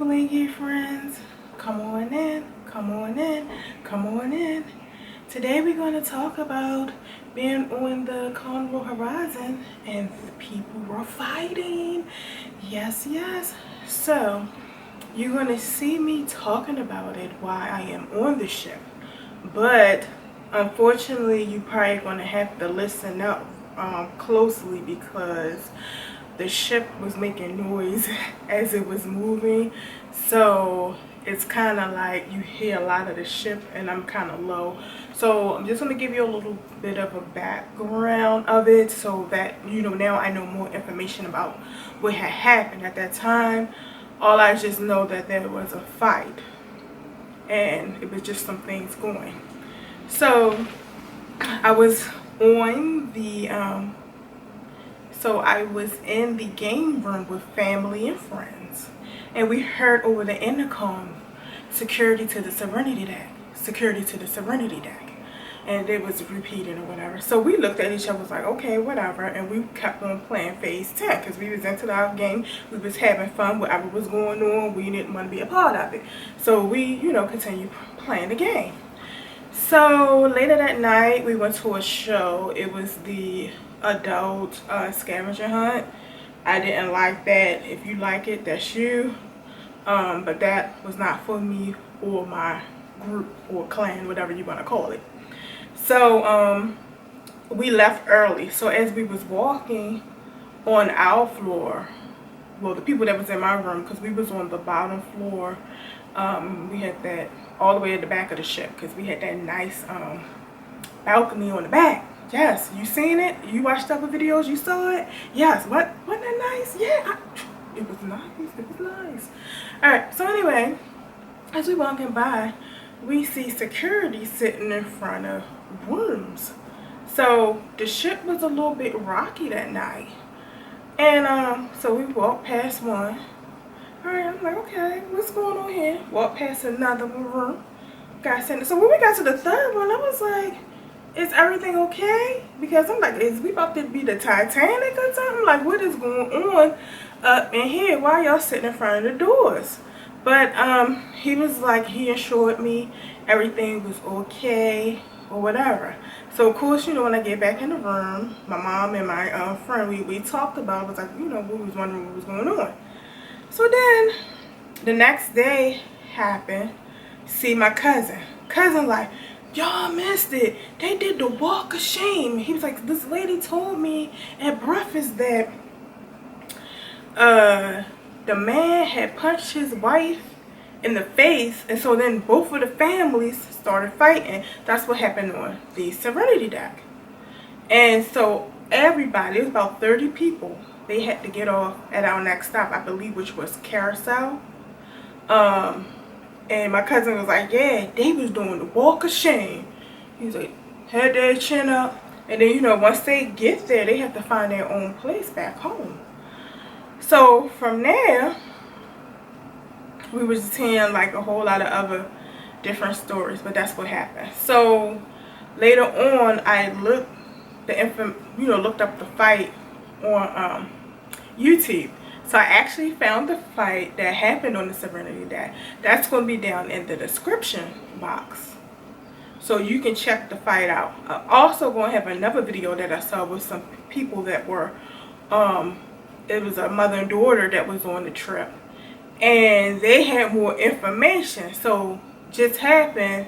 Blingy Friends. Come on in, come on in, come on in. Today we're going to talk about being on the Carnival Horizon and people were fighting. Yes, yes. So you're going to see me talking about it while I am on the ship. But unfortunately, you probably going to have to listen up closely because the ship was making noise as it was moving, so it's kind of like you hear a lot of the ship and I'm kind of low. So I'm just going to give you a little bit of a background of it so that you know, now I know more information about what had happened at that time. All I just know that there was a fight and it was just some things going. So I was on the so I was in the game room with family and friends, and we heard over the intercom, security to the Serenity deck, security to the Serenity deck, and it was repeating or whatever. So we looked at each other, was like, okay, whatever, and we kept on playing phase 10 because we was into our game. We was having fun, whatever was going on, we didn't want to be a part of it. So we, you know, continued playing the game. So later that night, we went to a show. It was the adult scavenger hunt. I didn't like that. If you like it, that's you. But that was not for me or my group or clan, whatever you want to call it. So we left early. So as we was walking on our floor, well, the people that was in my room, because we was on the bottom floor, we had that all the way at the back of the ship because we had that nice balcony on the back. Yes, you seen it? You watched other videos, you saw it? Yes, wasn't that nice? Yeah, it was nice, it was nice. Alright, so anyway, as we walking by, we see security sitting in front of rooms. So the ship was a little bit rocky that night. And so we walked past one. Alright, I'm like, okay, what's going on here? Walked past another room. Got sent. So when we got to the third one, I was like, is everything okay? Because I'm like, is we about to be the Titanic or something? Like, what is going on up in here? Why y'all sitting in front of the doors? But he was like, he assured me everything was okay or whatever. So of course, you know, when I get back in the room, my mom and my friend, we talked about it. Was like, you know, we was wondering what was going on. So then the next day happened. See my cousin like, y'all missed it. They did the walk of shame. He was like, this lady told me at breakfast that the man had punched his wife in the face, and so then both of the families started fighting. That's what happened on the Serenity deck. And so everybody, it was about 30 people, they had to get off at our next stop, I believe, which was Carousel. And my cousin was like, yeah, they was doing the walk of shame. He was like, had their chin up. And then, you know, once they get there, they have to find their own place back home. So from there, we was just hearing like a whole lot of other different stories, but that's what happened. So later on, I looked up the fight on YouTube. So I actually found the fight that happened on the Serenity deck. That's going to be down in the description box, so you can check the fight out. I'm also going to have another video that I saw with some people that were, it was a mother and daughter that was on the trip, and they had more information. So just happened,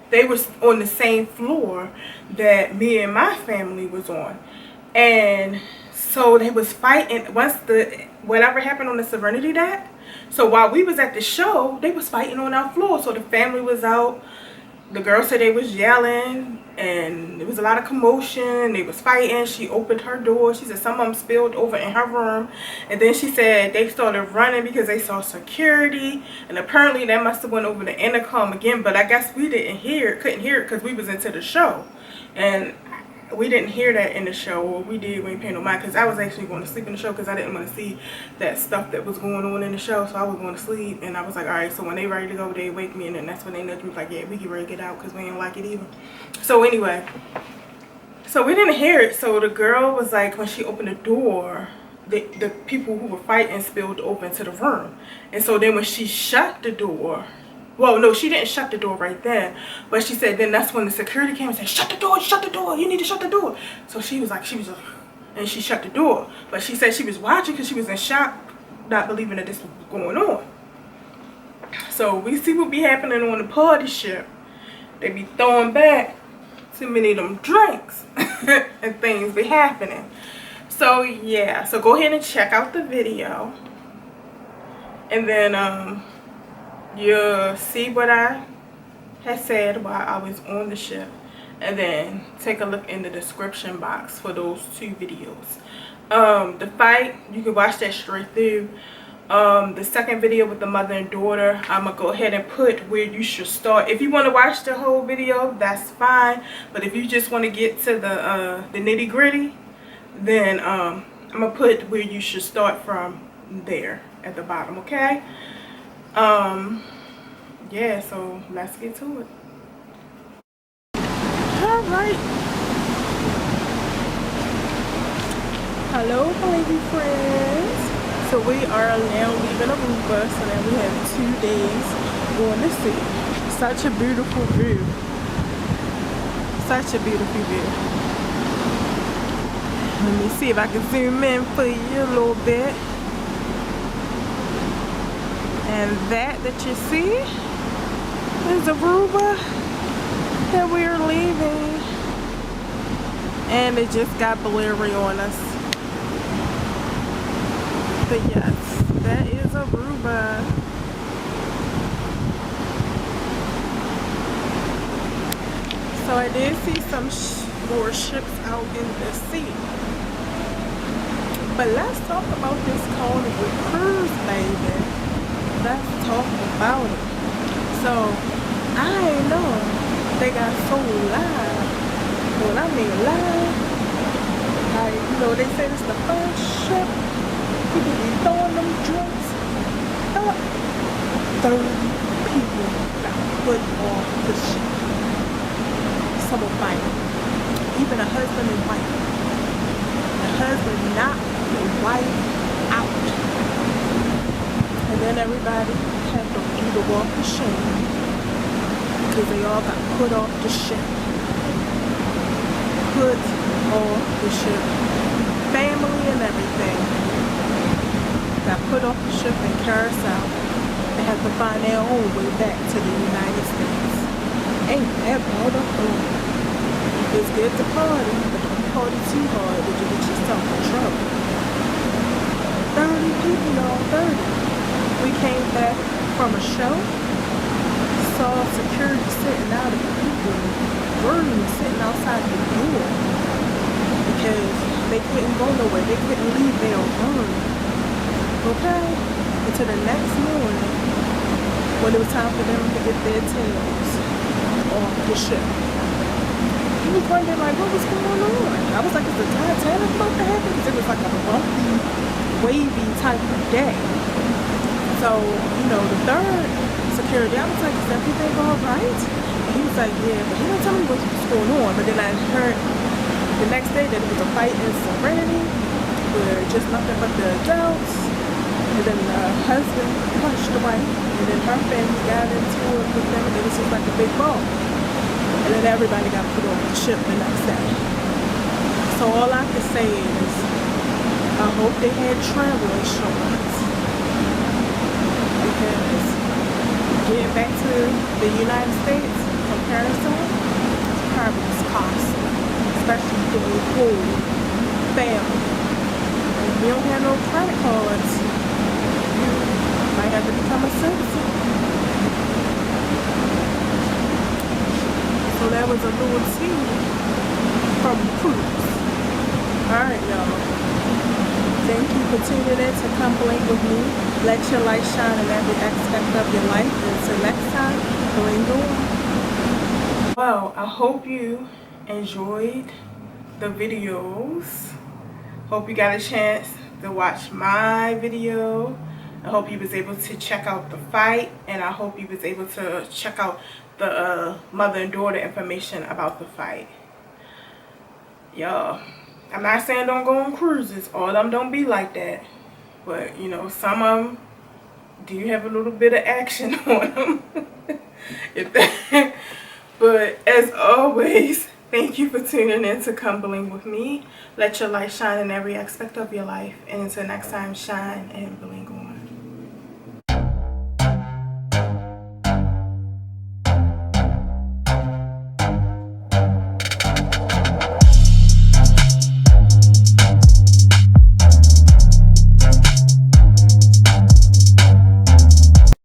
they was on the same floor that me and my family was on, and so they was fighting once whatever happened on the Serenity deck. So while we was at the show, they was fighting on our floor. So the family was out. The girl said they was yelling and there was a lot of commotion. They was fighting. She opened her door. She said some of them spilled over in her room. And then she said they started running because they saw security. And apparently that must have went over the intercom again. But I guess we didn't hear it, couldn't hear it because we was into the show. And we didn't hear that in the show, or we did, we ain't paying no mind, because I was actually going to sleep in the show because I didn't want to see that stuff that was going on in the show. So I was going to sleep, and I was like, alright, so when they ready to go, they wake me, and then that's when they nudge me like, yeah, we get ready to get out because we ain't like it either. So anyway, so we didn't hear it. So the girl was like, when she opened the door, the people who were fighting spilled over into the room. And so then when she shut the door, well, no, she didn't shut the door right then, but she said then that's when the security came and said, shut the door, you need to shut the door. So she was like, and she shut the door. But she said she was watching because she was in shock, not believing that this was going on. So we see what be happening on the party ship. They be throwing back too many of them drinks and things be happening. So yeah, so go ahead and check out the video. And then you'll see what I had said while I was on the ship. And then take a look in the description box for those 2 videos. The fight, you can watch that straight through. The second video with the mother and daughter, I'm gonna go ahead and put where you should start. If you want to watch the whole video, that's fine. But if you just want to get to the nitty gritty, then I'm gonna put where you should start from there at the bottom. Okay. Yeah, so let's get to it. All right. Hello, Blingy Friends. So we are now leaving Aruba, so now we have 2 days on the sea. Such a beautiful view. Such a beautiful view. Let me see if I can zoom in for you a little bit. And that you see is Aruba that we are leaving. And it just got blurry on us. But yes, that is Aruba. So I did see some more ships out in the sea. But let's talk about this Carnival Cruise, baby. Let's talk about it. So I know they got so live. When I mean live, like, you know, they say it's the first ship. People be throwing them drinks up. 30 people got put off the ship. Some will fight. Even a husband and wife. The husband knocked the wife out. And then everybody had to either walk the ship because they all got put off the ship. Put off the ship. Family and everything got put off the ship in Carousel. They had to find their own way back to the United States. Ain't that motherfucker? It's good to party, but don't party too hard or you get yourself in trouble. 30 people, y'all, 30. We came back from a show, saw security sitting out of the people's room, sitting outside the door because they couldn't go nowhere. They couldn't leave their room. Okay? Until the next morning when it was time for them to get their tails off the ship. He was wondering, like, what was going on? I was like, is the Titanic about to happen? Because it was like a bumpy, wavy type of day. So, you know, the third security, I was like, is everything all right? And he was like, yeah, but he didn't tell me what was going on. But then I heard the next day that it was a fight in Serenity where just nothing but the adults. And then the husband punched the wife. And then her family got into it with them. And it was just like a big ball. And then everybody got put on the ship the next day. So all I can say is, I hope they had travel insurance. Because getting back to the United States from Carousel probably was costly. Especially for the whole family. If you don't have no credit cards, you might have to become a citizen. So that was a little tea from the cruise. Alright, y'all. Thank you for tuning in to Come Blink with me. Let your light shine in every aspect of your life. Until next time, blink on. Well, I hope you enjoyed the videos. Hope you got a chance to watch my video. I hope you was able to check out the fight. And I hope you was able to check out the mother and daughter information about the fight. Y'all, I'm not saying don't go on cruises. All of them don't be like that. But, you know, some of them do have a little bit of action on them. But as always, thank you for tuning in to Come Bling with me. Let your light shine in every aspect of your life. And until next time, shine and bling.